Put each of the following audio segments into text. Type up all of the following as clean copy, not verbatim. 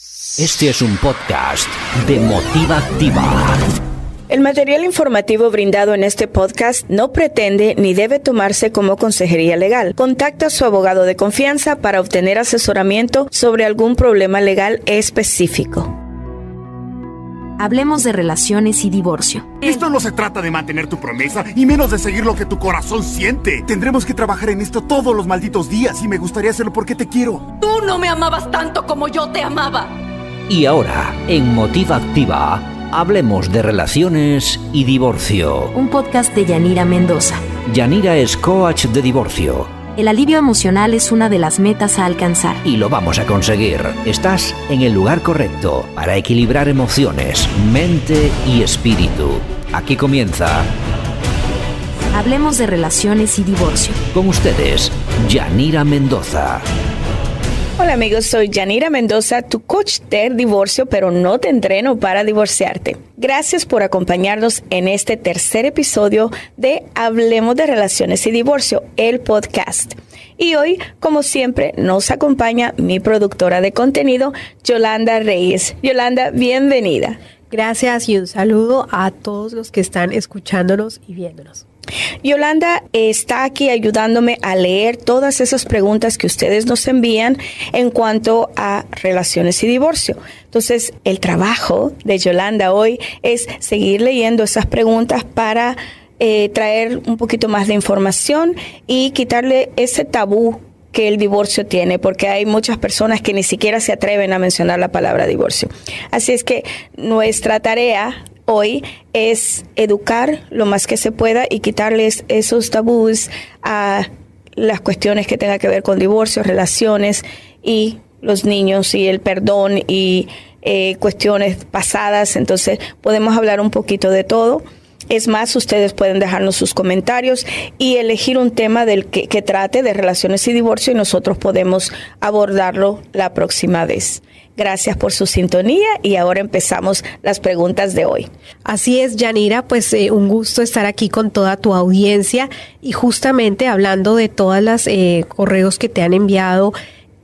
Este es un podcast de Motiva Activa. El material informativo brindado en este podcast no pretende ni debe tomarse como consejería legal. Contacta a su abogado de confianza para obtener asesoramiento sobre algún problema legal específico. Hablemos de relaciones y divorcio. Esto no se trata de mantener tu promesa y menos de seguir lo que tu corazón siente. Tendremos que trabajar en esto todos los malditos días y me gustaría hacerlo porque te quiero. Tú no me amabas tanto como yo te amaba. Y ahora, en Motiva Activa, hablemos de relaciones y divorcio. Un podcast de Yanira Mendoza. Yanira es coach de divorcio. El alivio emocional es una de las metas a alcanzar. Y lo vamos a conseguir. Estás en el lugar correcto para equilibrar emociones, mente y espíritu. Aquí comienza. Hablemos de relaciones y divorcio. Con ustedes, Yanira Mendoza. Hola amigos, soy Yanira Mendoza, tu coach de divorcio, pero no te entreno para divorciarte. Gracias por acompañarnos en este tercer episodio de Hablemos de Relaciones y Divorcio, el podcast. Y hoy, como siempre, nos acompaña mi productora de contenido, Yolanda Reyes. Yolanda, bienvenida. Gracias y un saludo a todos los que están escuchándonos y viéndonos. Yolanda está aquí ayudándome a leer todas esas preguntas que ustedes nos envían en cuanto a relaciones y divorcio. Entonces, el trabajo de Yolanda hoy es seguir leyendo esas preguntas para traer un poquito más de información y quitarle ese tabú que el divorcio tiene, porque hay muchas personas que ni siquiera se atreven a mencionar la palabra divorcio. Así es que nuestra tarea hoy es educar lo más que se pueda y quitarles esos tabús a las cuestiones que tengan que ver con divorcio, relaciones y los niños y el perdón y cuestiones pasadas. Entonces podemos hablar un poquito de todo. Es más, ustedes pueden dejarnos sus comentarios y elegir un tema del que trate de relaciones y divorcio y nosotros podemos abordarlo la próxima vez. Gracias por su sintonía y ahora empezamos las preguntas de hoy. Así es, Yanira, pues un gusto estar aquí con toda tu audiencia y justamente hablando de todas las correos que te han enviado.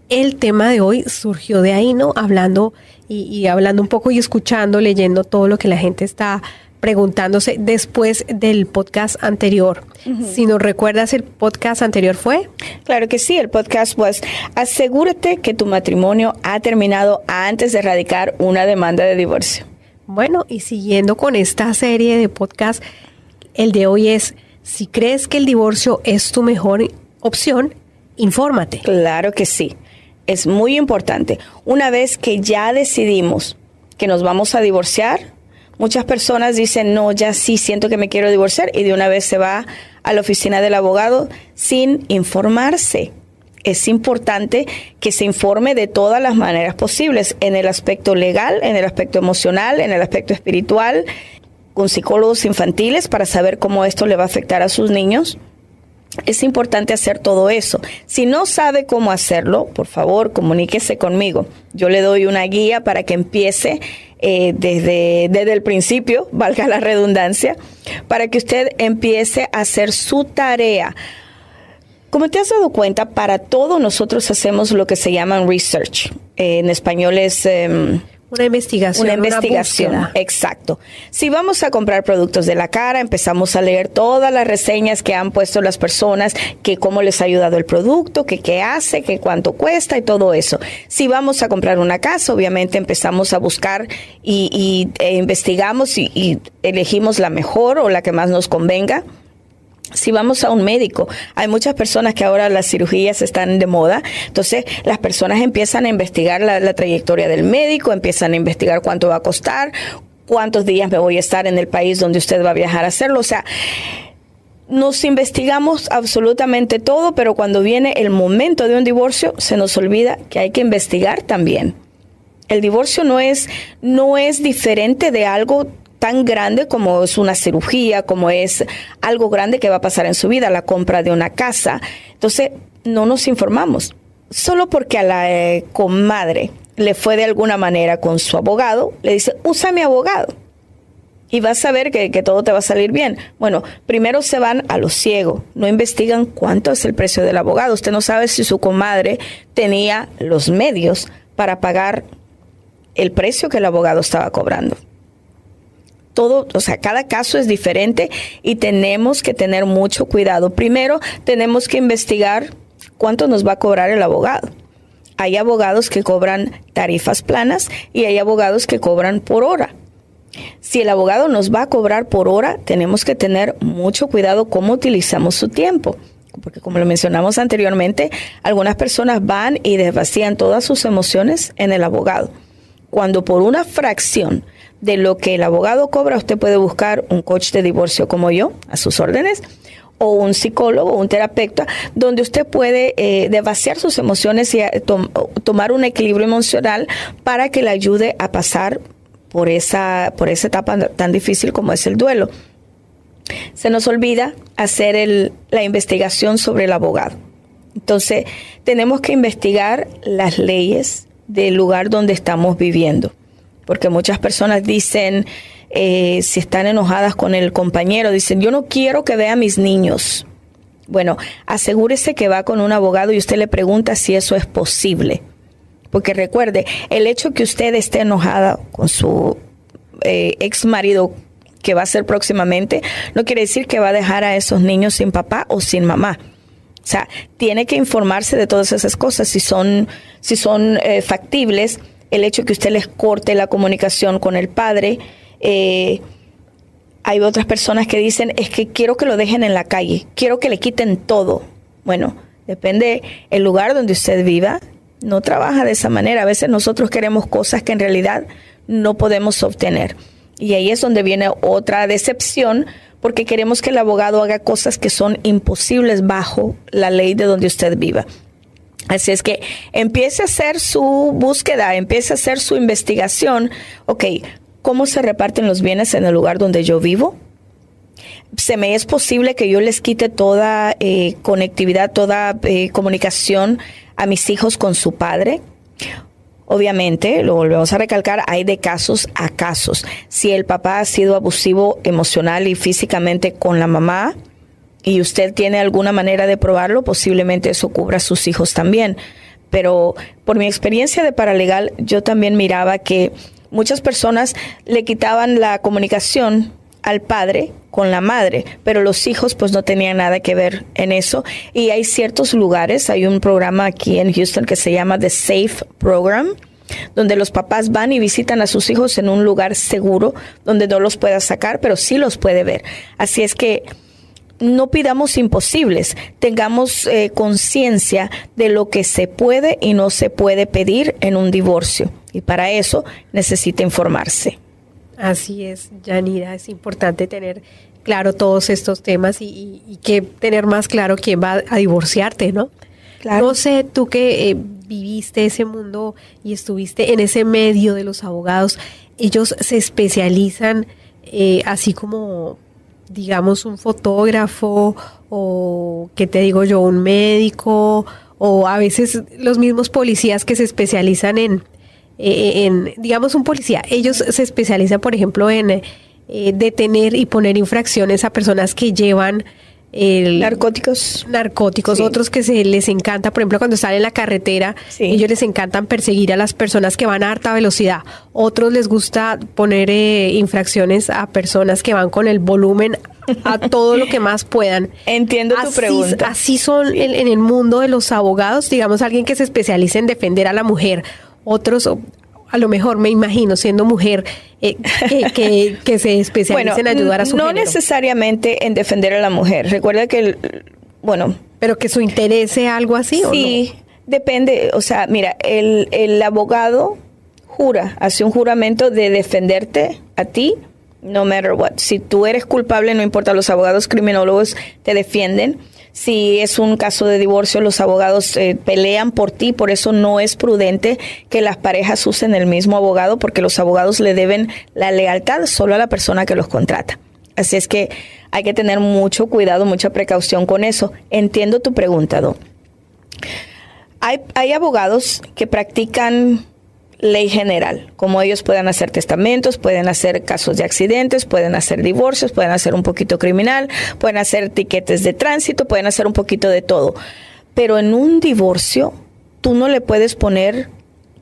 El tema de hoy surgió de ahí, ¿no? Hablando y hablando un poco y escuchando, leyendo todo lo que la gente está preguntándose después del podcast anterior. Uh-huh. Si nos recuerdas, el podcast anterior fue... Claro que sí, el podcast was asegúrate que tu matrimonio ha terminado antes de radicar una demanda de divorcio. Bueno, y siguiendo con esta serie de podcast, el de hoy es, si crees que el divorcio es tu mejor opción, infórmate. Claro que sí, es muy importante. Una vez que ya decidimos que nos vamos a divorciar, muchas personas dicen, no, ya sí siento que me quiero divorciar y de una vez se va a la oficina del abogado sin informarse. Es importante que se informe de todas las maneras posibles, en el aspecto legal, en el aspecto emocional, en el aspecto espiritual, con psicólogos infantiles para saber cómo esto le va a afectar a sus niños. Es importante hacer todo eso. Si no sabe cómo hacerlo, por favor, comuníquese conmigo. Yo le doy una guía para que empiece desde el principio, valga la redundancia, para que usted empiece a hacer su tarea. Como te has dado cuenta, para todo nosotros hacemos lo que se llama research. En español es... Una investigación. Una investigación, exacto. Si vamos a comprar productos de la cara, empezamos a leer todas las reseñas que han puesto las personas, que cómo les ha ayudado el producto, que qué hace, que cuánto cuesta y todo eso. Si vamos a comprar una casa, obviamente empezamos a buscar y investigamos y elegimos la mejor o la que más nos convenga. Si vamos a un médico, hay muchas personas que ahora las cirugías están de moda, entonces las personas empiezan a investigar la trayectoria del médico, empiezan a investigar cuánto va a costar, cuántos días me voy a estar en el país donde usted va a viajar a hacerlo, o sea, nos investigamos absolutamente todo, pero cuando viene el momento de un divorcio se nos olvida que hay que investigar también. El divorcio no es diferente de algo tan grande como es una cirugía, como es algo grande que va a pasar en su vida, la compra de una casa. Entonces, no nos informamos. Solo porque a la comadre le fue de alguna manera con su abogado, le dice, usa mi abogado y vas a ver que todo te va a salir bien. Bueno, primero se van a lo ciego, no investigan cuánto es el precio del abogado. Usted no sabe si su comadre tenía los medios para pagar el precio que el abogado estaba cobrando. Todo, o sea, cada caso es diferente y tenemos que tener mucho cuidado. Primero, tenemos que investigar cuánto nos va a cobrar el abogado. Hay abogados que cobran tarifas planas y hay abogados que cobran por hora. Si el abogado nos va a cobrar por hora, tenemos que tener mucho cuidado cómo utilizamos su tiempo. Porque como lo mencionamos anteriormente, algunas personas van y desvacían todas sus emociones en el abogado. Cuando por una fracción de lo que el abogado cobra, usted puede buscar un coach de divorcio como yo, a sus órdenes, o un psicólogo, o un terapeuta, donde usted puede desvaciar sus emociones y tomar un equilibrio emocional para que le ayude a pasar por esa etapa tan difícil como es el duelo. Se nos olvida hacer la investigación sobre el abogado. Entonces, tenemos que investigar las leyes del lugar donde estamos viviendo. Porque muchas personas dicen, si están enojadas con el compañero, dicen, yo no quiero que vea a mis niños. Bueno, asegúrese que va con un abogado y usted le pregunta si eso es posible. Porque recuerde, el hecho que usted esté enojada con su ex marido, que va a ser próximamente, no quiere decir que va a dejar a esos niños sin papá o sin mamá. O sea, tiene que informarse de todas esas cosas, si son factibles. El hecho que usted les corte la comunicación con el padre. Hay otras personas que dicen, es que quiero que lo dejen en la calle, quiero que le quiten todo. Bueno, depende el lugar donde usted viva, no trabaja de esa manera. A veces nosotros queremos cosas que en realidad no podemos obtener. Y ahí es donde viene otra decepción, porque queremos que el abogado haga cosas que son imposibles bajo la ley de donde usted viva. Así es que empiece a hacer su búsqueda, empiece a hacer su investigación. Ok, ¿cómo se reparten los bienes en el lugar donde yo vivo? ¿Se me es posible que yo les quite toda conectividad, toda comunicación a mis hijos con su padre? Obviamente, lo volvemos a recalcar, hay de casos a casos. Si el papá ha sido abusivo emocional y físicamente con la mamá, y usted tiene alguna manera de probarlo, posiblemente eso cubra a sus hijos también. Pero por mi experiencia de paralegal, yo también miraba que muchas personas le quitaban la comunicación al padre con la madre, pero los hijos pues no tenían nada que ver en eso. Y hay ciertos lugares, hay un programa aquí en Houston que se llama The Safe Program, donde los papás van y visitan a sus hijos en un lugar seguro, donde no los pueda sacar, pero sí los puede ver. Así es que no pidamos imposibles, tengamos conciencia de lo que se puede y no se puede pedir en un divorcio. Y para eso necesita informarse. Así es, Yanira, es importante tener claro todos estos temas y que tener más claro quién va a divorciarte, ¿no? Claro. No sé, tú que viviste ese mundo y estuviste en ese medio de los abogados, ellos se especializan así como, digamos, un fotógrafo o, ¿qué te digo yo?, un médico, o a veces los mismos policías que se especializan en digamos, un policía. Ellos se especializan, por ejemplo, en detener y poner infracciones a personas que llevan narcóticos, sí. Otros que se les encanta, por ejemplo, cuando están en la carretera, sí, ellos les encantan perseguir a las personas que van a alta velocidad. Otros les gusta poner infracciones a personas que van con el volumen a todo lo que más puedan. Entiendo tu pregunta. Así son en el mundo de los abogados, digamos, alguien que se especializa en defender a la mujer. Otros, a lo mejor me imagino, siendo mujer, que se especialicen en ayudar a su género. No necesariamente en defender a la mujer. Recuerda que, pero que su interés sea algo así, ¿o no? Sí, depende. O sea, mira, el abogado hace un juramento de defenderte a ti, no matter what. Si tú eres culpable, no importa, los abogados criminólogos te defienden. Si es un caso de divorcio, los abogados pelean por ti, por eso no es prudente que las parejas usen el mismo abogado, porque los abogados le deben la lealtad solo a la persona que los contrata. Así es que hay que tener mucho cuidado, mucha precaución con eso. Entiendo tu pregunta, Do. Hay abogados que practican ley general, como ellos pueden hacer testamentos, pueden hacer casos de accidentes, pueden hacer divorcios, pueden hacer un poquito criminal, pueden hacer tiquetes de tránsito, pueden hacer un poquito de todo. Pero en un divorcio, tú no le puedes poner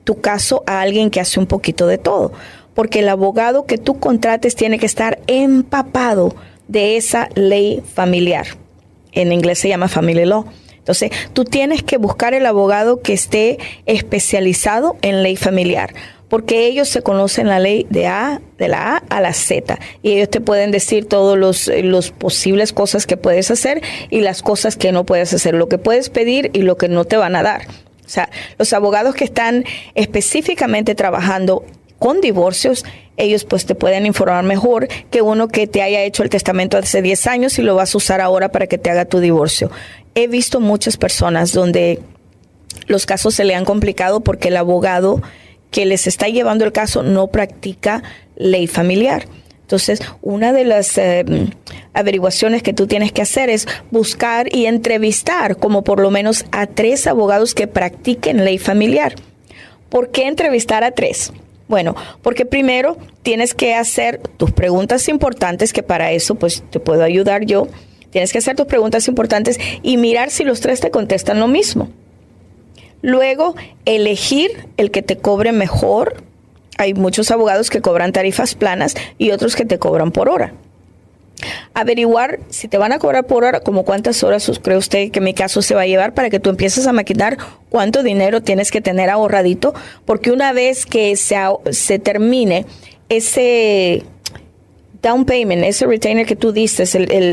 tu caso a alguien que hace un poquito de todo, porque el abogado que tú contrates tiene que estar empapado de esa ley familiar. En inglés se llama family law. Entonces, tú tienes que buscar el abogado que esté especializado en ley familiar, porque ellos se conocen la ley de la A a la Z, y ellos te pueden decir todos los posibles cosas que puedes hacer y las cosas que no puedes hacer, lo que puedes pedir y lo que no te van a dar. O sea, los abogados que están específicamente trabajando con divorcios, ellos pues te pueden informar mejor que uno que te haya hecho el testamento hace 10 años y lo vas a usar ahora para que te haga tu divorcio. He visto muchas personas donde los casos se le han complicado porque el abogado que les está llevando el caso no practica ley familiar. Entonces, una de las averiguaciones que tú tienes que hacer es buscar y entrevistar como por lo menos a 3 abogados que practiquen ley familiar. ¿Por qué entrevistar a 3? Bueno, porque primero tienes que hacer tus preguntas importantes, que para eso pues te puedo ayudar yo. Tienes que hacer tus preguntas importantes y mirar si los 3 te contestan lo mismo. Luego, elegir el que te cobre mejor. Hay muchos abogados que cobran tarifas planas y otros que te cobran por hora. Averiguar si te van a cobrar por hora, como cuántas horas cree usted que en mi caso se va a llevar, para que tú empieces a maquinar cuánto dinero tienes que tener ahorradito, porque una vez que se termine ese down payment, ese retainer que tú diste,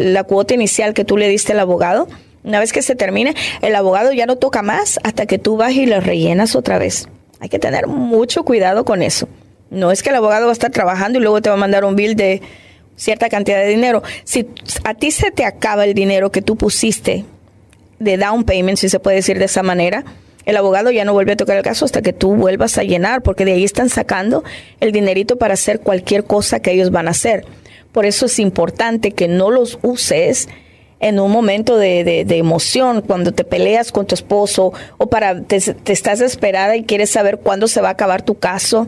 la cuota inicial que tú le diste al abogado, una vez que se termine, el abogado ya no toca más hasta que tú vas y lo rellenas otra vez. Hay que tener mucho cuidado con eso. No es que el abogado va a estar trabajando y luego te va a mandar un bill de cierta cantidad de dinero. Si a ti se te acaba el dinero que tú pusiste de down payment, si se puede decir de esa manera, el abogado ya no vuelve a tocar el caso hasta que tú vuelvas a llenar, porque de ahí están sacando el dinerito para hacer cualquier cosa que ellos van a hacer. Por eso es importante que no los uses en un momento de emoción, cuando te peleas con tu esposo o te estás desesperada y quieres saber cuándo se va a acabar tu caso,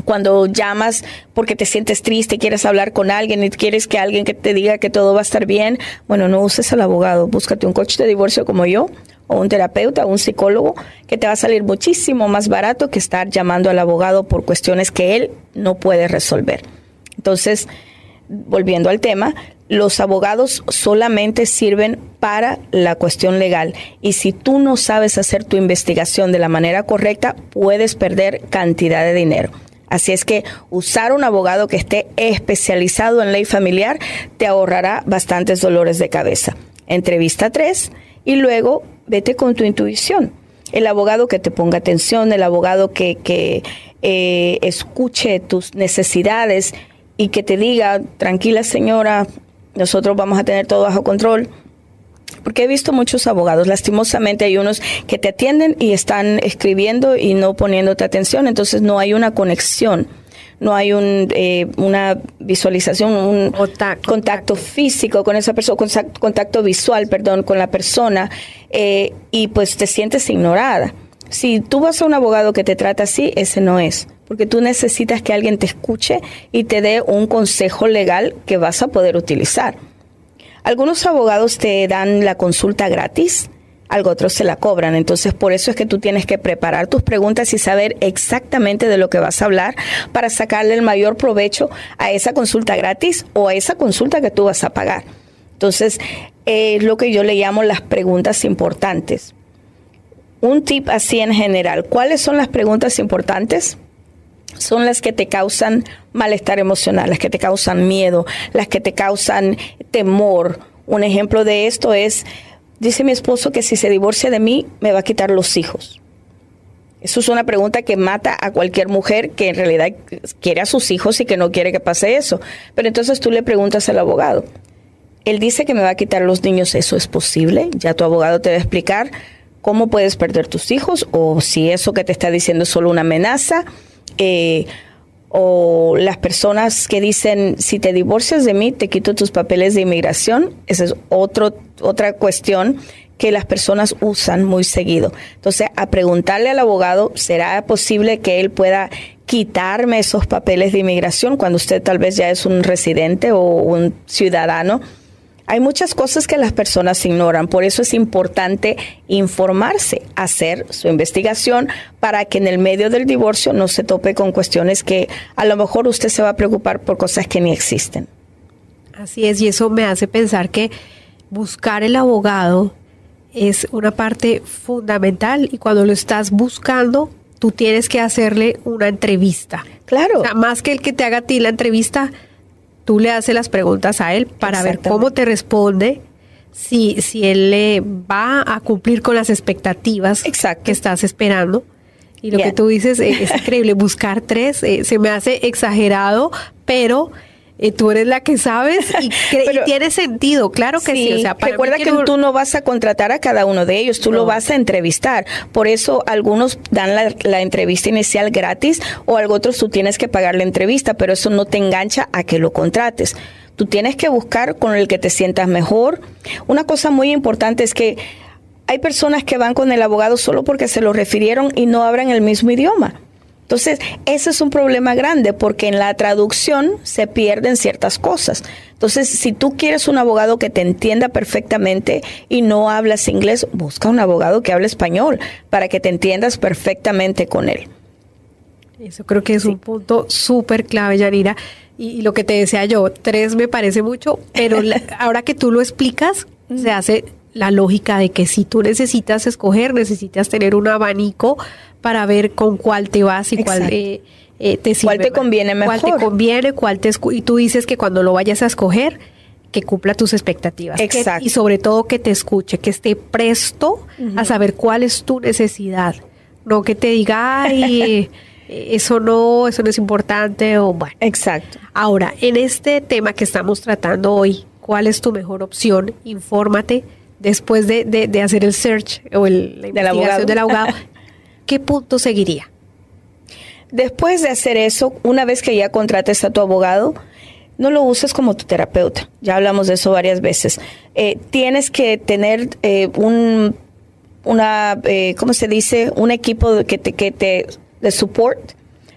cuando llamas porque te sientes triste, quieres hablar con alguien y quieres que alguien que te diga que todo va a estar bien. Bueno, no uses al abogado, búscate un coach de divorcio como yo, o un terapeuta, o un psicólogo, que te va a salir muchísimo más barato que estar llamando al abogado por cuestiones que él no puede resolver. Entonces, volviendo al tema, los abogados solamente sirven para la cuestión legal, y si tú no sabes hacer tu investigación de la manera correcta, puedes perder cantidad de dinero. Así es que usar un abogado que esté especializado en ley familiar te ahorrará bastantes dolores de cabeza. Entrevista 3 y luego vete con tu intuición. El abogado que te ponga atención, el abogado que escuche tus necesidades y que te diga, tranquila señora, nosotros vamos a tener todo bajo control. Porque he visto muchos abogados, lastimosamente hay unos que te atienden y están escribiendo y no poniéndote atención, entonces no hay una conexión, no hay una visualización, un contacto físico con esa persona, contacto visual, con la persona, y pues te sientes ignorada. Si tú vas a un abogado que te trata así, ese no es, porque tú necesitas que alguien te escuche y te dé un consejo legal que vas a poder utilizar. Algunos abogados te dan la consulta gratis, otros se la cobran. Entonces, por eso es que tú tienes que preparar tus preguntas y saber exactamente de lo que vas a hablar para sacarle el mayor provecho a esa consulta gratis o a esa consulta que tú vas a pagar. Entonces, es lo que yo le llamo las preguntas importantes. Un tip así en general. ¿Cuáles son las preguntas importantes? Son las que te causan malestar emocional, las que te causan miedo, las que te causan temor. Un ejemplo de esto es, dice mi esposo que si se divorcia de mí, me va a quitar los hijos. Eso es una pregunta que mata a cualquier mujer que en realidad quiere a sus hijos y que no quiere que pase eso. Pero entonces tú le preguntas al abogado, él dice que me va a quitar los niños, ¿eso es posible? Ya tu abogado te va a explicar cómo puedes perder tus hijos, o si eso que te está diciendo es solo una amenaza. O las personas que dicen, si te divorcias de mí, te quito tus papeles de inmigración. Esa es otra cuestión que las personas usan muy seguido. Entonces, a preguntarle al abogado, ¿será posible que él pueda quitarme esos papeles de inmigración cuando usted tal vez ya es un residente o un ciudadano Hay muchas cosas que las personas ignoran, por eso es importante informarse, hacer su investigación para que en el medio del divorcio no se tope con cuestiones que a lo mejor usted se va a preocupar por cosas que ni existen. Así es, y eso me hace pensar que buscar el abogado es una parte fundamental, y cuando lo estás buscando, tú tienes que hacerle una entrevista. Claro. O sea, más que el que te haga a ti la entrevista, tú le haces las preguntas a él para ver cómo te responde, si él va a cumplir con las expectativas que estás esperando. Y lo que tú dices es increíble, buscar 3, se me hace exagerado, pero tú eres la que sabes y tiene sentido, claro que sí. O sea, recuerda que tú no vas a contratar a cada uno de ellos, tú lo vas a entrevistar. Por eso algunos dan la entrevista inicial gratis, o a otros tú tienes que pagar la entrevista, pero eso no te engancha a que lo contrates. Tú tienes que buscar con el que te sientas mejor. Una cosa muy importante es que hay personas que van con el abogado solo porque se lo refirieron y no hablan el mismo idioma. Entonces, ese es un problema grande, porque en la traducción se pierden ciertas cosas. Entonces, si tú quieres un abogado que te entienda perfectamente y no hablas inglés, busca un abogado que hable español para que te entiendas perfectamente con él. Eso creo que es un punto súper clave, Yanira. Y lo que te decía yo, 3 me parece mucho, pero ahora que tú lo explicas, se hace la lógica de que si tú necesitas escoger, necesitas tener un abanico para ver con cuál te vas y cuál te sirve. ¿Cuál te conviene mejor? Cuál te conviene, y tú dices que cuando lo vayas a escoger, que cumpla tus expectativas. Exacto. Y sobre todo que te escuche, que esté presto a saber cuál es tu necesidad. No que te diga, ay, eso no es importante, o bueno. Exacto. Ahora, en este tema que estamos tratando hoy, ¿cuál es tu mejor opción? Infórmate. Después de hacer el search o la investigación del abogado, ¿qué punto seguiría? Después de hacer eso, una vez que ya contrates a tu abogado, no lo uses como tu terapeuta. Ya hablamos de eso varias veces. Tienes que tener ¿cómo se dice? Un equipo de support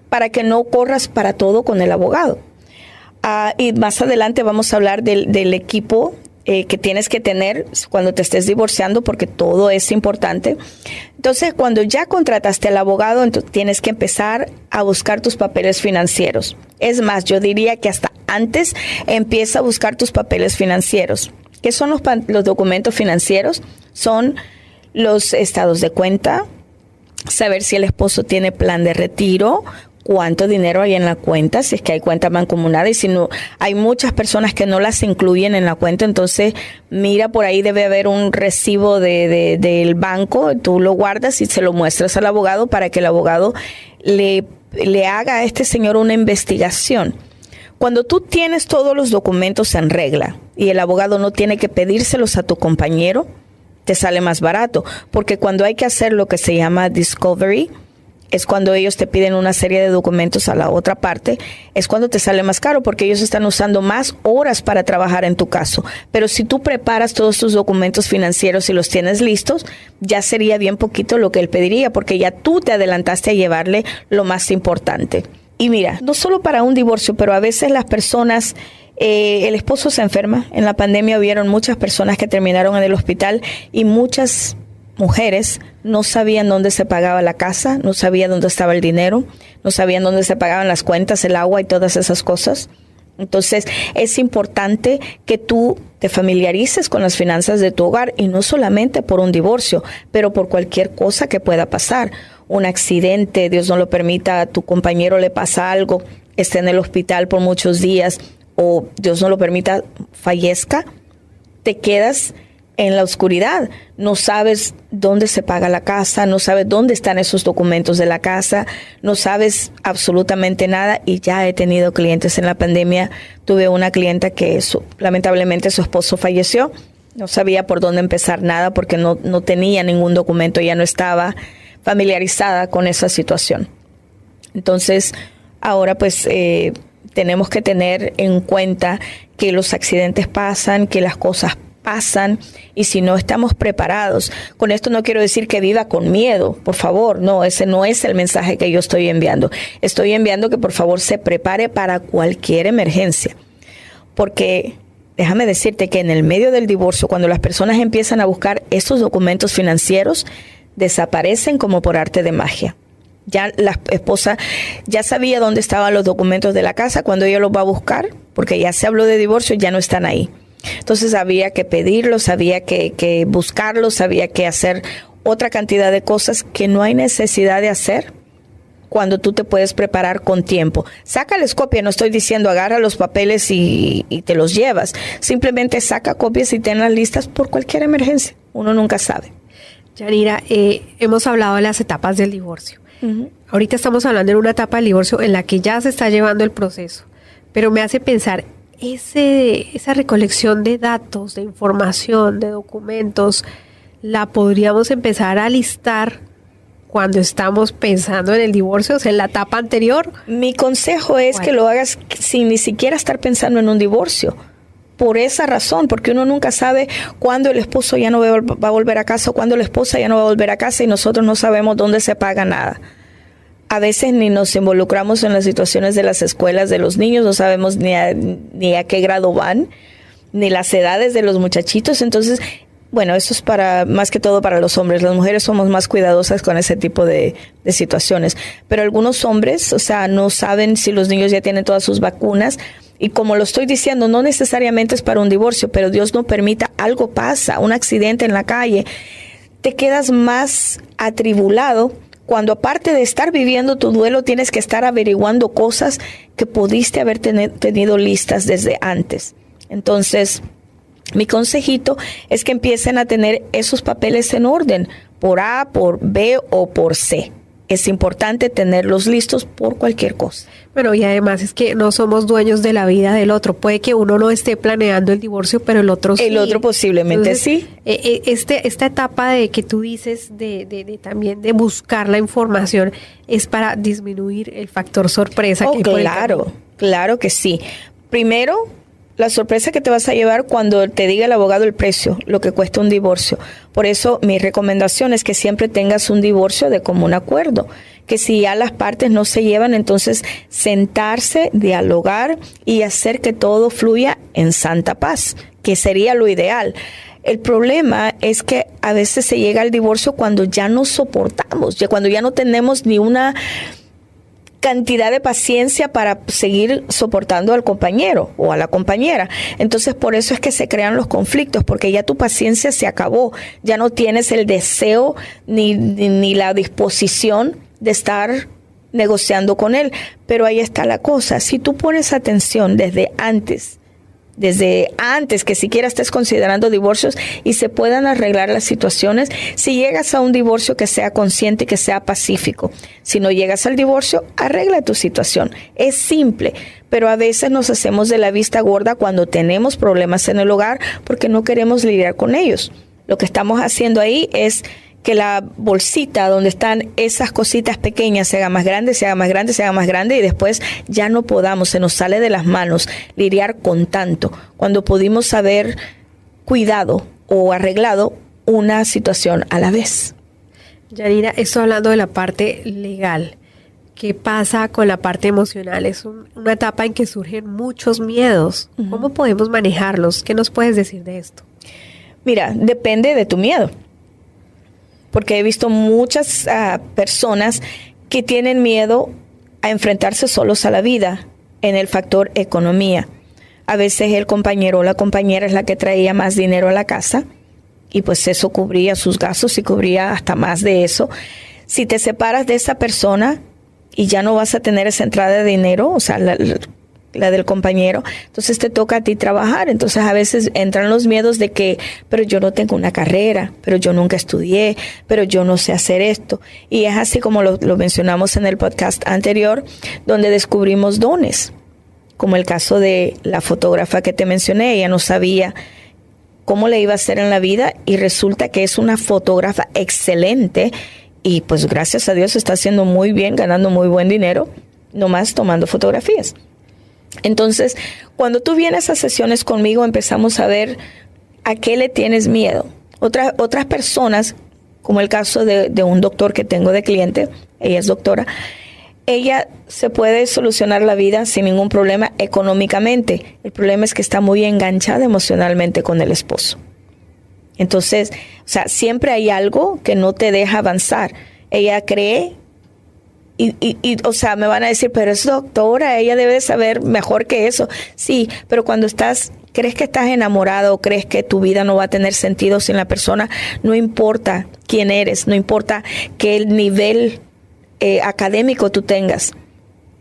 para que no corras para todo con el abogado. Y más adelante vamos a hablar del equipo que tienes que tener cuando te estés divorciando, porque todo es importante. Entonces, cuando ya contrataste al abogado, entonces tienes que empezar a buscar tus papeles financieros. Es más, yo diría que hasta antes empieza a buscar tus papeles financieros. ¿Qué son los documentos financieros? Son los estados de cuenta, saber si el esposo tiene plan de retiro, cuánto dinero hay en la cuenta, si es que hay cuenta mancomunada, y si no, hay muchas personas que no las incluyen en la cuenta. Entonces mira, por ahí debe haber un recibo del banco, tú lo guardas y se lo muestras al abogado para que el abogado le haga a este señor una investigación. Cuando tú tienes todos los documentos en regla y el abogado no tiene que pedírselos a tu compañero, te sale más barato, porque cuando hay que hacer lo que se llama discovery, es cuando ellos te piden una serie de documentos a la otra parte, es cuando te sale más caro, porque ellos están usando más horas para trabajar en tu caso. Pero si tú preparas todos tus documentos financieros y los tienes listos, ya sería bien poquito lo que él pediría, porque ya tú te adelantaste a llevarle lo más importante. Y mira, no solo para un divorcio, pero a veces las personas, el esposo se enferma. En la pandemia hubieron muchas personas que terminaron en el hospital, y muchas mujeres no sabían dónde se pagaba la casa, no sabían dónde estaba el dinero, no sabían dónde se pagaban las cuentas, el agua y todas esas cosas. Entonces, es importante que tú te familiarices con las finanzas de tu hogar, y no solamente por un divorcio, pero por cualquier cosa que pueda pasar. Un accidente, Dios no lo permita, a tu compañero le pasa algo, esté en el hospital por muchos días, o Dios no lo permita, fallezca, te quedas en la oscuridad. No sabes dónde se paga la casa, no sabes dónde están esos documentos de la casa, no sabes absolutamente nada. Y ya he tenido clientes en la pandemia. Tuve una clienta que lamentablemente su esposo falleció. No sabía por dónde empezar nada, porque no tenía ningún documento, ya no estaba familiarizada con esa situación. Entonces, ahora pues tenemos que tener en cuenta que los accidentes pasan, que las cosas pasan, y si no estamos preparados, con esto no quiero decir que viva con miedo, por favor, no, ese no es el mensaje que yo estoy enviando. Estoy enviando que por favor se prepare para cualquier emergencia, porque déjame decirte que en el medio del divorcio, cuando las personas empiezan a buscar estos documentos financieros, desaparecen como por arte de magia. Ya la esposa ya sabía dónde estaban los documentos de la casa, cuando ella los va a buscar, porque ya se habló de divorcio, ya no están ahí. Entonces había que pedirlos, había que buscarlos, había que hacer otra cantidad de cosas que no hay necesidad de hacer cuando tú te puedes preparar con tiempo. Sácales copia, no estoy diciendo agarra los papeles y te los llevas. Simplemente saca copias y tenlas listas por cualquier emergencia. Uno nunca sabe. Yanira, hemos hablado de las etapas del divorcio. Uh-huh. Ahorita estamos hablando de una etapa del divorcio en la que ya se está llevando el proceso, pero me hace pensar, esa recolección de datos, de información, de documentos, la podríamos empezar a listar cuando estamos pensando en el divorcio, o sea, en la etapa anterior. Mi consejo es que lo hagas sin ni siquiera estar pensando en un divorcio. Por esa razón, porque uno nunca sabe cuándo el esposo ya no va a volver a casa o cuándo la esposa ya no va a volver a casa y nosotros no sabemos dónde se paga nada. A veces ni nos involucramos en las situaciones de las escuelas de los niños, no sabemos ni a qué grado van, ni las edades de los muchachitos. Entonces, bueno, eso es más que todo para los hombres. Las mujeres somos más cuidadosas con ese tipo de situaciones. Pero algunos hombres, o sea, no saben si los niños ya tienen todas sus vacunas. Y como lo estoy diciendo, no necesariamente es para un divorcio, pero Dios no permita, algo pasa, un accidente en la calle, te quedas más atribulado cuando aparte de estar viviendo tu duelo, tienes que estar averiguando cosas que pudiste haber tenido listas desde antes. Entonces, mi consejito es que empiecen a tener esos papeles en orden, por A, por B o por C. Es importante tenerlos listos por cualquier cosa. Bueno, y además es que no somos dueños de la vida del otro. Puede que uno no esté planeando el divorcio, pero el otro sí. El otro posiblemente. Entonces, sí. Esta etapa de que tú dices de también de buscar la información es para disminuir el factor sorpresa. Claro que sí. Primero, la sorpresa que te vas a llevar cuando te diga el abogado el precio, lo que cuesta un divorcio. Por eso mi recomendación es que siempre tengas un divorcio de común acuerdo, que si ya las partes no se llevan, entonces sentarse, dialogar y hacer que todo fluya en santa paz, que sería lo ideal. El problema es que a veces se llega al divorcio cuando ya no soportamos, cuando ya no tenemos ni una cantidad de paciencia para seguir soportando al compañero o a la compañera. Entonces, por eso es que se crean los conflictos, porque ya tu paciencia se acabó, ya no tienes el deseo ni la disposición de estar negociando con él. Pero ahí está la cosa, si tú pones atención desde antes que siquiera estés considerando divorcios y se puedan arreglar las situaciones, si llegas a un divorcio que sea consciente y que sea pacífico. Si no llegas al divorcio, arregla tu situación. Es simple, pero a veces nos hacemos de la vista gorda cuando tenemos problemas en el hogar porque no queremos lidiar con ellos. Lo que estamos haciendo ahí es que la bolsita donde están esas cositas pequeñas se haga más grande, se haga más grande, se haga más grande y después ya no podamos, se nos sale de las manos lidiar con tanto, cuando pudimos haber cuidado o arreglado una situación a la vez. Yanira, estoy hablando de la parte legal. ¿Qué pasa con la parte emocional? Es una etapa en que surgen muchos miedos. Uh-huh. ¿Cómo podemos manejarlos? ¿Qué nos puedes decir de esto? Mira, depende de tu miedo. Porque he visto muchas personas que tienen miedo a enfrentarse solos a la vida en el factor economía. A veces el compañero o la compañera es la que traía más dinero a la casa y pues eso cubría sus gastos y cubría hasta más de eso. Si te separas de esa persona y ya no vas a tener esa entrada de dinero, o sea, la del compañero, entonces te toca a ti trabajar. Entonces a veces entran los miedos de que, pero yo no tengo una carrera, pero yo nunca estudié, pero yo no sé hacer esto. Y es así como lo mencionamos en el podcast anterior, donde descubrimos dones, como el caso de la fotógrafa que te mencioné. Ella no sabía cómo le iba a hacer en la vida y resulta que es una fotógrafa excelente y pues gracias a Dios está haciendo muy bien, ganando muy buen dinero, nomás tomando fotografías. Entonces, cuando tú vienes a sesiones conmigo, empezamos a ver a qué le tienes miedo. Otras personas, como el caso de un doctor que tengo de cliente, ella es doctora, ella se puede solucionar la vida sin ningún problema económicamente. El problema es que está muy enganchada emocionalmente con el esposo. Entonces, o sea, siempre hay algo que no te deja avanzar. Ella cree o sea, me van a decir, pero es doctora, ella debe saber mejor que eso. Sí, pero cuando crees que estás enamorado o crees que tu vida no va a tener sentido sin la persona, no importa quién eres, no importa qué nivel académico tú tengas.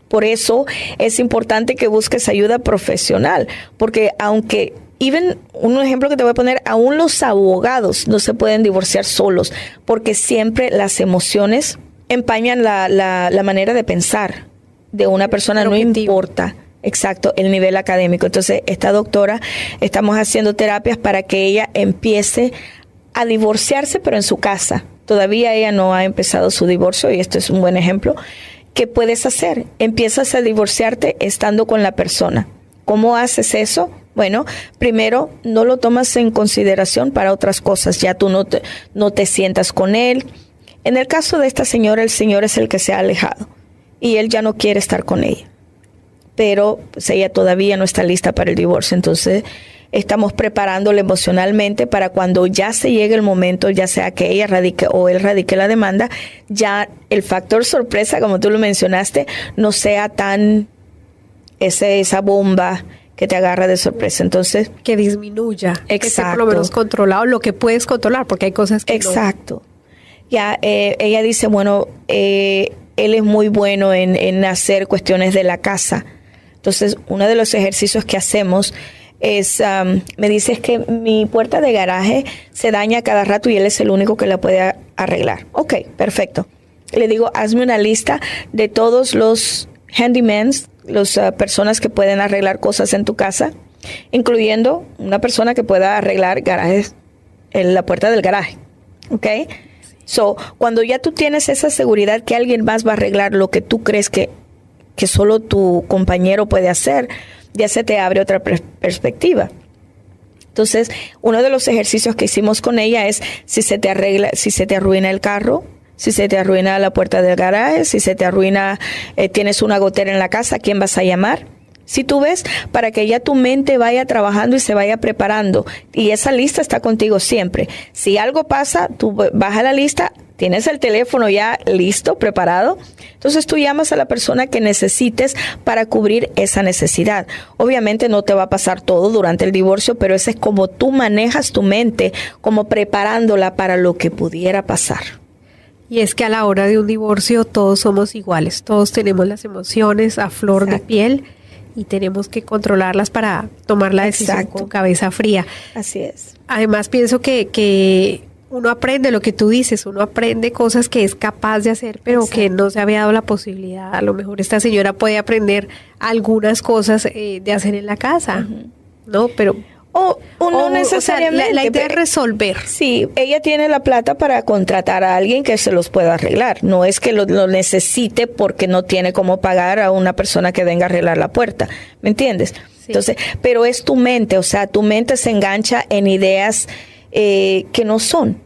Por eso es importante que busques ayuda profesional, porque aunque, un ejemplo que te voy a poner, aún los abogados no se pueden divorciar solos, porque siempre las emociones empañan la manera de pensar de una persona, no importa. Exacto, el nivel académico. Entonces, esta doctora, estamos haciendo terapias para que ella empiece a divorciarse, pero en su casa. Todavía ella no ha empezado su divorcio y esto es un buen ejemplo. ¿Qué puedes hacer? Empiezas a divorciarte estando con la persona. ¿Cómo haces eso? Bueno, primero, no lo tomas en consideración para otras cosas. Ya tú no te sientas con él. En el caso de esta señora, el señor es el que se ha alejado y él ya no quiere estar con ella. Pero pues, ella todavía no está lista para el divorcio. Entonces, estamos preparándola emocionalmente para cuando ya se llegue el momento, ya sea que ella radique o él radique la demanda, ya el factor sorpresa, como tú lo mencionaste, no sea tan esa bomba que te agarra de sorpresa. Entonces, que disminuya. Exacto. Que esté por lo menos controlado lo que puedes controlar, porque hay cosas que exacto. Ya, ella dice, bueno, él es muy bueno en hacer cuestiones de la casa. Entonces, uno de los ejercicios que hacemos es, me dice, es que mi puerta de garaje se daña cada rato y él es el único que la puede arreglar. Ok, perfecto. Le digo, hazme una lista de todos los handymans, las personas que pueden arreglar cosas en tu casa, incluyendo una persona que pueda arreglar garajes, la puerta del garaje. Ok. So, cuando ya tú tienes esa seguridad que alguien más va a arreglar lo que tú crees que solo tu compañero puede hacer, ya se te abre otra perspectiva. Entonces, uno de los ejercicios que hicimos con ella es si se te arruina el carro, si se te arruina la puerta del garaje, si se te arruina, tienes una gotera en la casa, ¿a quién vas a llamar? Si tú ves, para que ya tu mente vaya trabajando y se vaya preparando. Y esa lista está contigo siempre. Si algo pasa, tú vas a la lista, tienes el teléfono ya listo, preparado. Entonces tú llamas a la persona que necesites para cubrir esa necesidad. Obviamente no te va a pasar todo durante el divorcio, pero ese es como tú manejas tu mente, como preparándola para lo que pudiera pasar. Y es que a la hora de un divorcio todos somos iguales. Todos tenemos las emociones a flor Exacto. de piel. Y tenemos que controlarlas para tomar la decisión Exacto. con cabeza fría. Así es. Además, pienso que uno aprende lo que tú dices, uno aprende cosas que es capaz de hacer, pero Exacto. que no se había dado la posibilidad. A lo mejor esta señora puede aprender algunas cosas de hacer en la casa, ¿no? Pero... O no necesariamente. O sea, la idea es resolver. Sí, ella tiene la plata para contratar a alguien que se los pueda arreglar. No es que lo necesite porque no tiene cómo pagar a una persona que venga a arreglar la puerta. ¿Me entiendes? Sí. Entonces, pero es tu mente, o sea, tu mente se engancha en ideas que no son.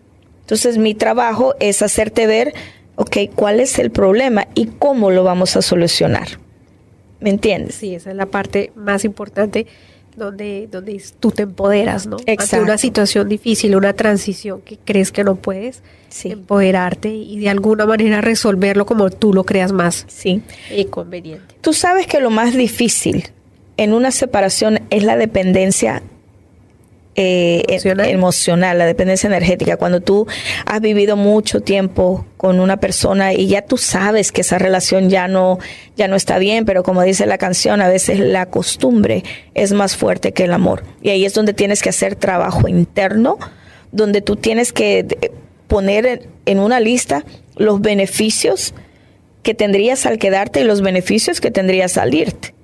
Entonces, mi trabajo es hacerte ver, ok, cuál es el problema y cómo lo vamos a solucionar. ¿Me entiendes? Sí, esa es la parte más importante. Donde tú te empoderas, ¿no? Exacto. Ante una situación difícil, una transición que crees que no puedes, sí. empoderarte y de alguna manera resolverlo como tú lo creas más sí. Conveniente. Tú sabes que lo más difícil en una separación es la dependencia emocional, la dependencia energética. Cuando tú has vivido mucho tiempo con una persona y ya tú sabes que esa relación ya no está bien, pero como dice la canción, a veces la costumbre es más fuerte que el amor. Y ahí es donde tienes que hacer trabajo interno, donde tú tienes que poner en una lista los beneficios que tendrías al quedarte y los beneficios que tendrías al irte.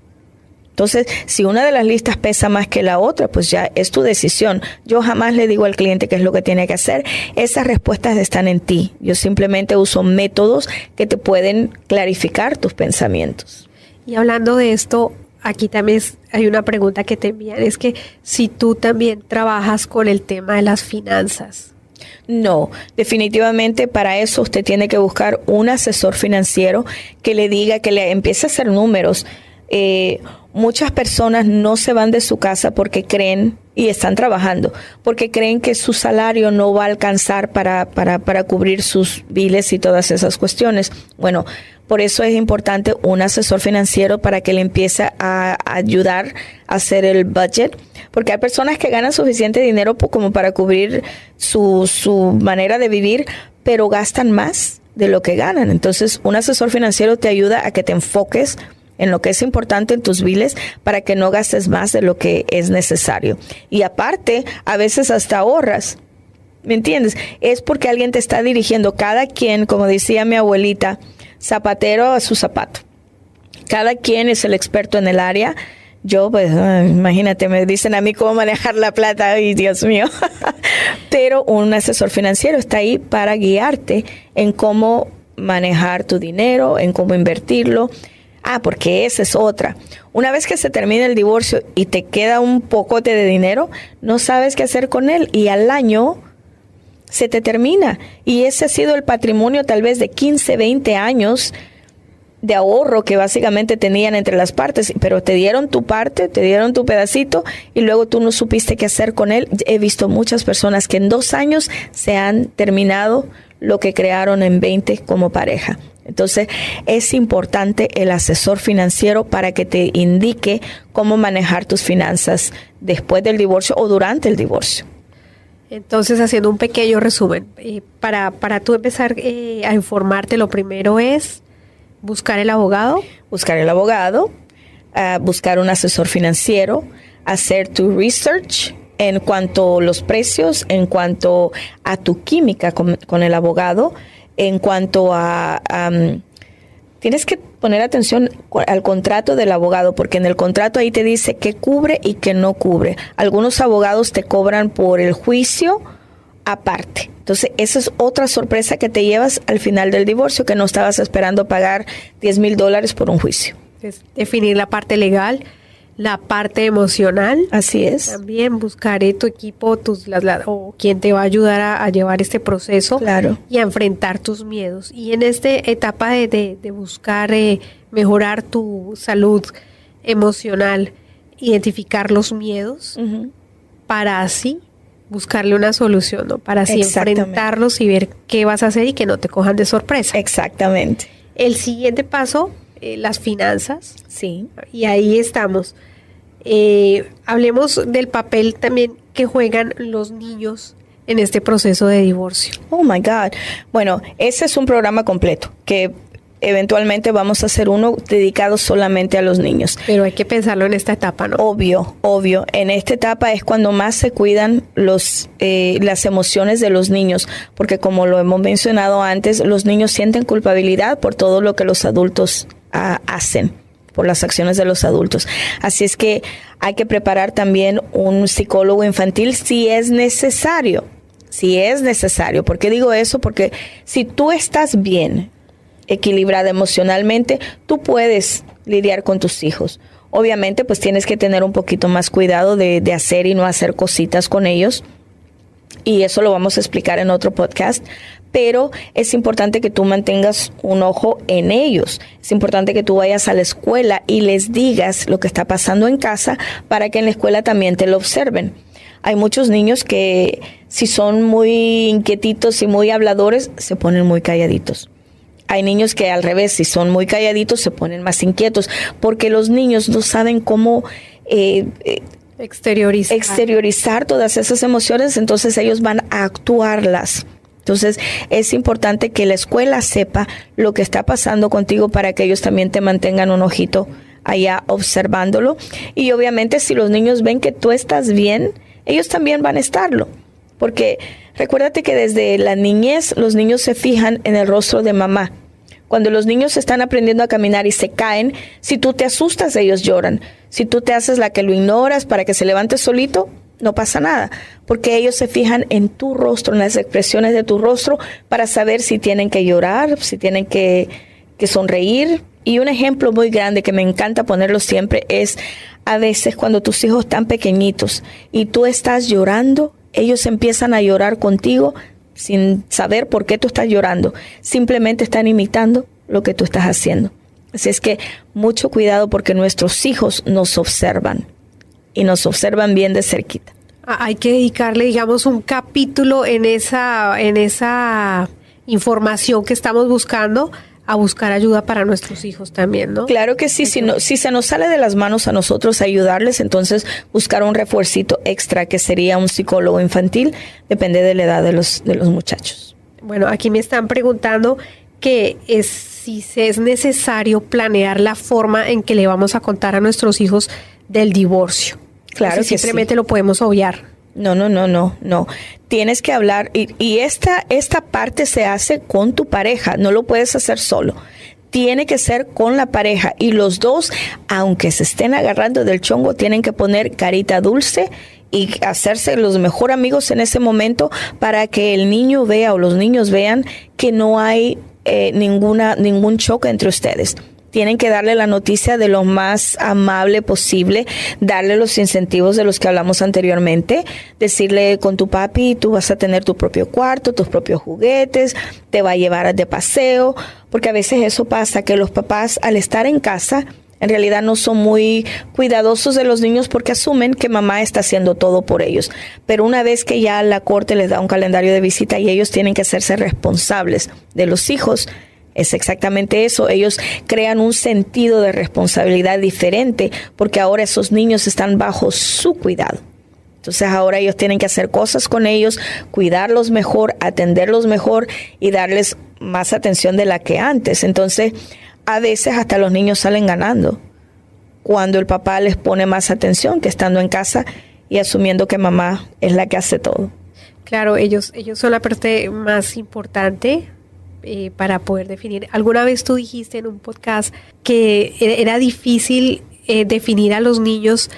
Entonces, si una de las listas pesa más que la otra, pues ya es tu decisión. Yo jamás le digo al cliente qué es lo que tiene que hacer. Esas respuestas están en ti. Yo simplemente uso métodos que te pueden clarificar tus pensamientos. Y hablando de esto, aquí también hay una pregunta que te envían. Es que si tú también trabajas con el tema de las finanzas. No, definitivamente para eso usted tiene que buscar un asesor financiero que le diga, que le empiece a hacer números. Muchas personas no se van de su casa porque creen, y están trabajando, porque creen que su salario no va a alcanzar para cubrir sus biles y todas esas cuestiones. Bueno, por eso es importante un asesor financiero para que le empiece a ayudar a hacer el budget, porque hay personas que ganan suficiente dinero como para cubrir su manera de vivir, pero gastan más de lo que ganan. Entonces, un asesor financiero te ayuda a que te enfoques en lo que es importante en tus biles para que no gastes más de lo que es necesario. Y aparte, a veces hasta ahorras. ¿Me entiendes? Es porque alguien te está dirigiendo. Cada quien, como decía mi abuelita, zapatero a su zapato. Cada quien es el experto en el área. Yo, pues, imagínate, me dicen a mí cómo manejar la plata. Ay, Dios mío. Pero un asesor financiero está ahí para guiarte en cómo manejar tu dinero, en cómo invertirlo. Porque esa es otra. Una vez que se termina el divorcio y te queda un pocote de dinero, no sabes qué hacer con él y al año se te termina. Y ese ha sido el patrimonio tal vez de 15, 20 años de ahorro que básicamente tenían entre las partes, pero te dieron tu parte, te dieron tu pedacito y luego tú no supiste qué hacer con él. He visto muchas personas que en 2 años se han terminado lo que crearon en 20 como pareja. Entonces, es importante el asesor financiero para que te indique cómo manejar tus finanzas después del divorcio o durante el divorcio. Entonces, haciendo un pequeño resumen, para tú empezar a informarte, lo primero es buscar el abogado. Buscar el abogado, Buscar un asesor financiero, hacer tu research en cuanto a los precios, en cuanto a tu química con el abogado, en cuanto a tienes que poner atención al contrato del abogado, porque en el contrato ahí te dice qué cubre y qué no cubre. Algunos abogados te cobran por el juicio aparte. Entonces, esa es otra sorpresa que te llevas al final del divorcio, que no estabas esperando pagar $10,000 por un juicio. Es definir la parte legal, la parte emocional. Así es. También buscar tu equipo, o quien te va a ayudar a llevar este proceso. Claro. Y a enfrentar tus miedos. Y en esta etapa de buscar mejorar tu salud emocional, identificar los miedos, para así buscarle una solución, ¿no? Para así enfrentarlos y ver qué vas a hacer y que no te cojan de sorpresa. Exactamente. El siguiente paso, las finanzas. Sí. Y ahí estamos. Hablemos del papel también que juegan los niños en este proceso de divorcio. Oh my God. Bueno, ese es un programa completo que eventualmente vamos a hacer uno dedicado solamente a los niños. Pero hay que pensarlo en esta etapa, ¿no? Obvio. En esta etapa es cuando más se cuidan las emociones de los niños, porque como lo hemos mencionado antes, los niños sienten culpabilidad por todo lo que los adultos hacen, por las acciones de los adultos. Así es que hay que preparar también un psicólogo infantil si es necesario. ¿Por qué digo eso? Porque si tú estás bien, equilibrada emocionalmente, tú puedes lidiar con tus hijos. Obviamente, pues tienes que tener un poquito más cuidado de hacer y no hacer cositas con ellos. Y eso lo vamos a explicar en otro podcast. Pero es importante que tú mantengas un ojo en ellos. Es importante que tú vayas a la escuela y les digas lo que está pasando en casa para que en la escuela también te lo observen. Hay muchos niños que si son muy inquietitos y muy habladores, se ponen muy calladitos. Hay niños que al revés, si son muy calladitos, se ponen más inquietos, porque los niños no saben cómo exteriorizar todas esas emociones, entonces ellos van a actuarlas. Entonces es importante que la escuela sepa lo que está pasando contigo para que ellos también te mantengan un ojito allá observándolo. Y obviamente si los niños ven que tú estás bien, ellos también van a estarlo. Porque recuérdate que desde la niñez los niños se fijan en el rostro de mamá. Cuando los niños están aprendiendo a caminar y se caen, si tú te asustas, ellos lloran. Si tú te haces la que lo ignoras para que se levante solito, no pasa nada. Porque ellos se fijan en tu rostro, en las expresiones de tu rostro, para saber si tienen que llorar, si tienen que sonreír. Y un ejemplo muy grande que me encanta ponerlo siempre es a veces cuando tus hijos están pequeñitos y tú estás llorando, ellos empiezan a llorar contigo, sin saber por qué tú estás llorando. Simplemente están imitando lo que tú estás haciendo. Así es que mucho cuidado porque nuestros hijos nos observan y nos observan bien de cerquita. Hay que dedicarle, digamos, un capítulo en esa información que estamos buscando, a buscar ayuda para nuestros hijos también, ¿no? Claro que sí, si se nos sale de las manos a nosotros ayudarles, entonces buscar un refuercito extra que sería un psicólogo infantil, depende de la edad de los muchachos. Bueno, aquí me están preguntando si es necesario planear la forma en que le vamos a contar a nuestros hijos del divorcio. Claro que simplemente sí. Lo podemos obviar. No. Tienes que hablar y esta parte se hace con tu pareja, no lo puedes hacer solo. Tiene que ser con la pareja y los dos, aunque se estén agarrando del chongo, tienen que poner carita dulce y hacerse los mejor amigos en ese momento para que el niño vea o los niños vean que no hay ningún choque entre ustedes. Tienen que darle la noticia de lo más amable posible, darle los incentivos de los que hablamos anteriormente, decirle con tu papi tú vas a tener tu propio cuarto, tus propios juguetes, te va a llevar de paseo, porque a veces eso pasa, que los papás al estar en casa en realidad no son muy cuidadosos de los niños porque asumen que mamá está haciendo todo por ellos. Pero una vez que ya la corte les da un calendario de visita y ellos tienen que hacerse responsables de los hijos, es exactamente eso. Ellos crean un sentido de responsabilidad diferente porque ahora esos niños están bajo su cuidado. Entonces ahora ellos tienen que hacer cosas con ellos, cuidarlos mejor, atenderlos mejor y darles más atención de la que antes. Entonces a veces hasta los niños salen ganando cuando el papá les pone más atención que estando en casa y asumiendo que mamá es la que hace todo. Claro, ellos son la parte más importante para poder definir. Alguna vez tú dijiste en un podcast que era difícil definir a los niños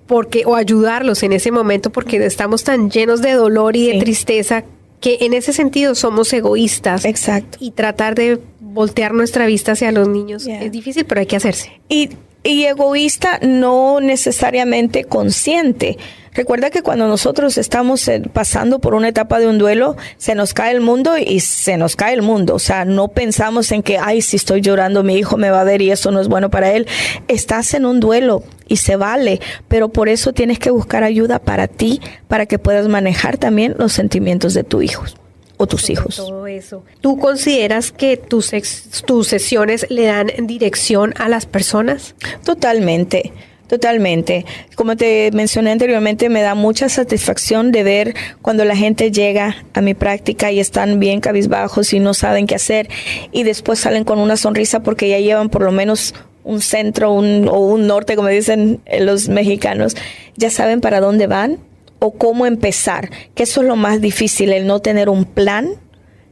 o ayudarlos en ese momento porque estamos tan llenos de dolor y de tristeza que en ese sentido somos egoístas. Exacto. Y tratar de voltear nuestra vista hacia los niños es difícil, pero hay que hacerse. Y egoísta no necesariamente consciente. Recuerda que cuando nosotros estamos pasando por una etapa de un duelo, se nos cae el mundo y se nos cae el mundo. O sea, no pensamos en que, si estoy llorando, mi hijo me va a ver y eso no es bueno para él. Estás en un duelo y se vale, pero por eso tienes que buscar ayuda para ti, para que puedas manejar también los sentimientos de tu hijo o tus hijos. Todo eso. ¿Tú consideras que tus sesiones le dan dirección a las personas? Totalmente. Como te mencioné anteriormente, me da mucha satisfacción de ver cuando la gente llega a mi práctica y están bien cabizbajos y no saben qué hacer y después salen con una sonrisa porque ya llevan por lo menos un centro o un norte, como dicen los mexicanos. Ya saben para dónde van o cómo empezar, que eso es lo más difícil, el no tener un plan.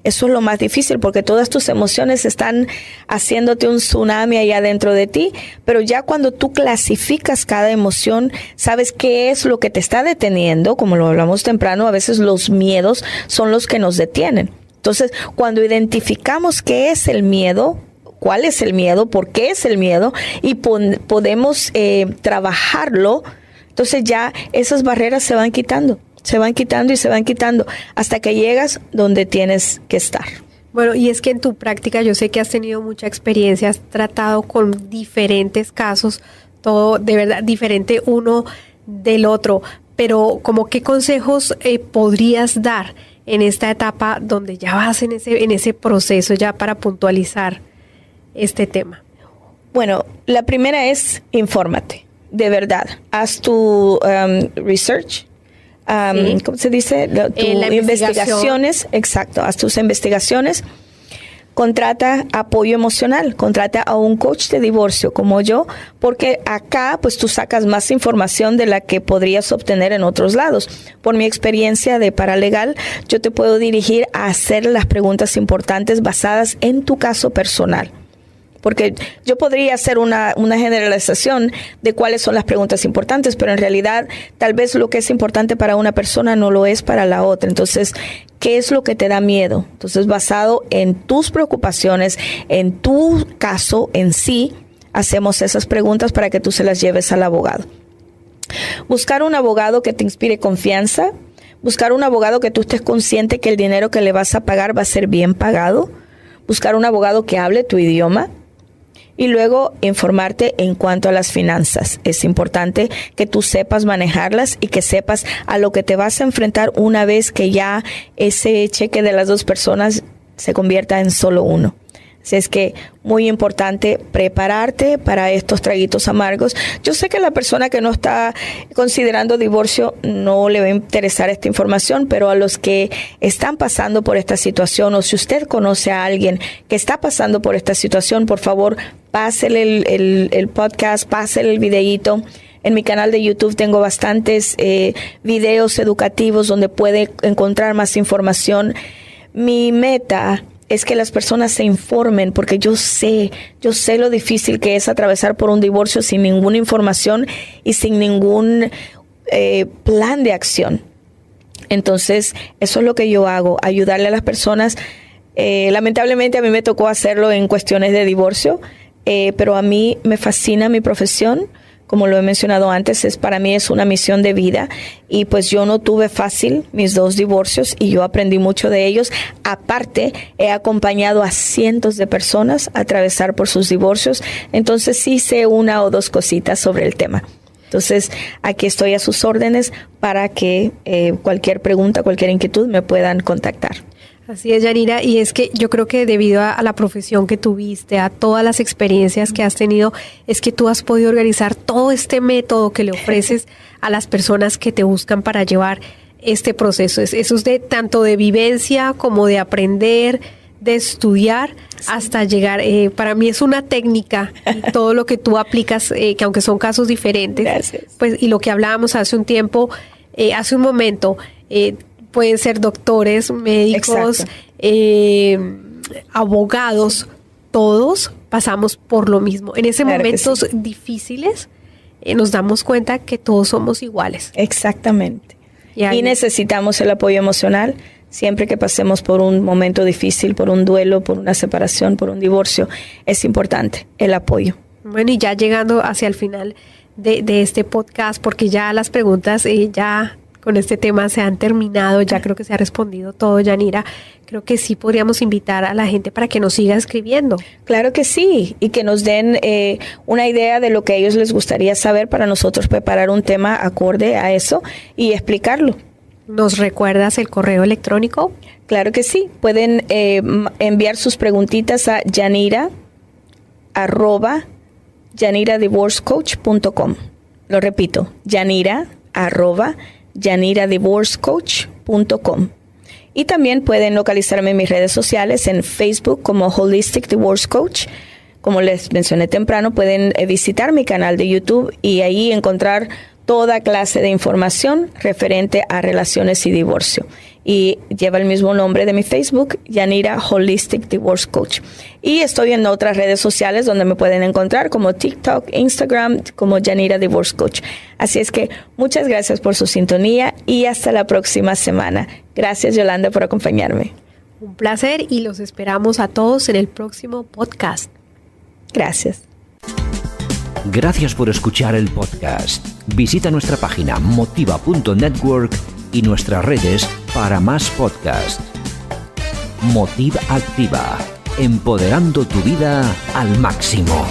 Eso es lo más difícil porque todas tus emociones están haciéndote un tsunami allá dentro de ti, pero ya cuando tú clasificas cada emoción, sabes qué es lo que te está deteniendo, como lo hablamos temprano, a veces los miedos son los que nos detienen. Entonces, cuando identificamos qué es el miedo, cuál es el miedo, por qué es el miedo y podemos trabajarlo, entonces ya esas barreras se van quitando hasta que llegas donde tienes que estar. Bueno, y es que en tu práctica yo sé que has tenido mucha experiencia, has tratado con diferentes casos, todo de verdad diferente uno del otro, pero ¿como qué consejos podrías dar en esta etapa donde ya vas en ese proceso ya para puntualizar este tema? Bueno, la primera es infórmate, de verdad, haz tu research. ¿Cómo se dice? Investigaciones, exacto, haz tus investigaciones, contrata apoyo emocional, contrata a un coach de divorcio como yo, porque acá pues tú sacas más información de la que podrías obtener en otros lados. Por mi experiencia de paralegal, yo te puedo dirigir a hacer las preguntas importantes basadas en tu caso personal. Porque yo podría hacer una generalización de cuáles son las preguntas importantes, pero en realidad tal vez lo que es importante para una persona no lo es para la otra. Entonces, ¿qué es lo que te da miedo? Entonces, basado en tus preocupaciones, en tu caso en sí, hacemos esas preguntas para que tú se las lleves al abogado. Buscar un abogado que te inspire confianza. Buscar un abogado que tú estés consciente que el dinero que le vas a pagar va a ser bien pagado. Buscar un abogado que hable tu idioma. Y luego informarte en cuanto a las finanzas. Es importante que tú sepas manejarlas y que sepas a lo que te vas a enfrentar una vez que ya ese cheque de las dos personas se convierta en solo uno. Así es que muy importante prepararte para estos traguitos amargos. Yo sé que la persona que no está considerando divorcio no le va a interesar esta información, pero a los que están pasando por esta situación, o si usted conoce a alguien que está pasando por esta situación, por favor, pásele el podcast, pásele el videíto. En mi canal de YouTube tengo bastantes videos educativos donde puede encontrar más información. Mi meta es que las personas se informen, porque yo sé lo difícil que es atravesar por un divorcio sin ninguna información y sin ningún plan de acción. Entonces, eso es lo que yo hago, ayudarle a las personas. Lamentablemente a mí me tocó hacerlo en cuestiones de divorcio, pero a mí me fascina mi profesión. Como lo he mencionado antes, para mí es una misión de vida, y pues yo no tuve fácil mis 2 divorcios y yo aprendí mucho de ellos. Aparte, he acompañado a cientos de personas a atravesar por sus divorcios, entonces sí sé 1 o 2 cositas sobre el tema. Entonces, aquí estoy a sus órdenes para que cualquier pregunta, cualquier inquietud me puedan contactar. Así es, Yanira, y es que yo creo que debido a la profesión que tuviste, a todas las experiencias que has tenido, es que tú has podido organizar todo este método que le ofreces a las personas que te buscan para llevar este proceso. Eso es de tanto de vivencia como de aprender, de estudiar, hasta llegar. Para mí es una técnica, y todo lo que tú aplicas, que aunque son casos diferentes, Gracias. pues, y lo que hablábamos hace un tiempo, hace un momento, pueden ser doctores, médicos, abogados, todos pasamos por lo mismo. En ese momentos difíciles nos damos cuenta que todos somos iguales. Exactamente. Y necesitamos el apoyo emocional siempre que pasemos por un momento difícil, por un duelo, por una separación, por un divorcio. Es importante el apoyo. Bueno, y ya llegando hacia el final de este podcast, porque ya las preguntas ya con este tema se han terminado, ya creo que se ha respondido todo, Yanira. Creo que sí podríamos invitar a la gente para que nos siga escribiendo. Claro que sí, y que nos den una idea de lo que a ellos les gustaría saber para nosotros preparar un tema acorde a eso y explicarlo. ¿Nos recuerdas el correo electrónico? Claro que sí, pueden enviar sus preguntitas a yanira@yaniradivorcecoach.com. Lo repito, yanira@yaniradivorcecoach.com. Y también pueden localizarme en mis redes sociales, en Facebook como Holistic Divorce Coach. Como les mencioné temprano, pueden visitar mi canal de YouTube y ahí encontrar toda clase de información referente a relaciones y divorcio. Y lleva el mismo nombre de mi Facebook, Yanira Holistic Divorce Coach. Y estoy en otras redes sociales donde me pueden encontrar como TikTok, Instagram, como Yanira Divorce Coach. Así es que muchas gracias por su sintonía y hasta la próxima semana. Gracias, Yolanda, por acompañarme. Un placer y los esperamos a todos en el próximo podcast. Gracias. Gracias por escuchar el podcast. Visita nuestra página motiva.network y nuestras redes para más podcasts. Motiva Activa, empoderando tu vida al máximo.